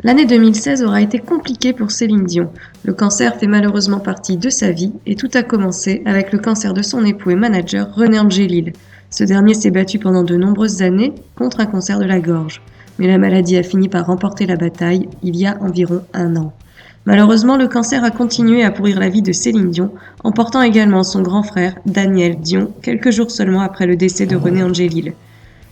L'année 2016 aura été compliquée pour Céline Dion. Le cancer fait malheureusement partie de sa vie et tout a commencé avec le cancer de son époux et manager René Angelil. Ce dernier s'est battu pendant de nombreuses années contre un cancer de la gorge. Mais la maladie a fini par remporter la bataille il y a environ 1 an. Malheureusement, le cancer a continué à pourrir la vie de Céline Dion, emportant également son grand frère, Daniel Dion, quelques jours seulement après le décès de René Angelil.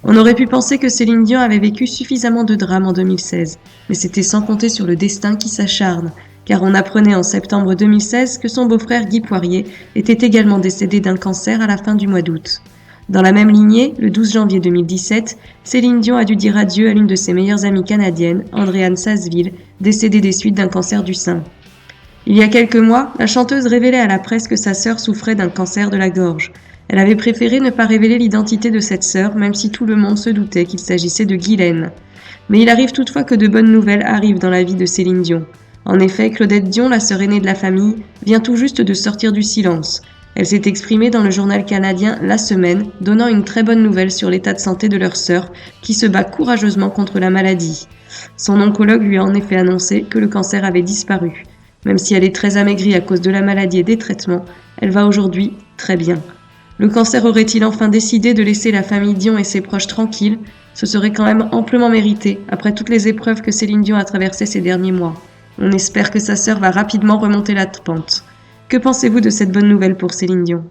On aurait pu penser que Céline Dion avait vécu suffisamment de drames en 2016, mais c'était sans compter sur le destin qui s'acharne, car on apprenait en septembre 2016 que son beau-frère Guy Poirier était également décédé d'un cancer à la fin du mois d'août. Dans la même lignée, le 12 janvier 2017, Céline Dion a dû dire adieu à l'une de ses meilleures amies canadiennes, Andréane Sasseville, décédée des suites d'un cancer du sein. Il y a quelques mois, la chanteuse révélait à la presse que sa sœur souffrait d'un cancer de la gorge. Elle avait préféré ne pas révéler l'identité de cette sœur, même si tout le monde se doutait qu'il s'agissait de Guylaine. Mais il arrive toutefois que de bonnes nouvelles arrivent dans la vie de Céline Dion. En effet, Claudette Dion, la sœur aînée de la famille, vient tout juste de sortir du silence. Elle s'est exprimée dans le journal canadien La Semaine, donnant une très bonne nouvelle sur l'état de santé de leur sœur, qui se bat courageusement contre la maladie. Son oncologue lui a en effet annoncé que le cancer avait disparu. Même si elle est très amaigrie à cause de la maladie et des traitements, elle va aujourd'hui très bien. Le cancer aurait-il enfin décidé de laisser la famille Dion et ses proches tranquilles? Ce serait quand même amplement mérité, après toutes les épreuves que Céline Dion a traversées ces derniers mois. On espère que sa sœur va rapidement remonter la pente. Que pensez-vous de cette bonne nouvelle pour Céline Dion?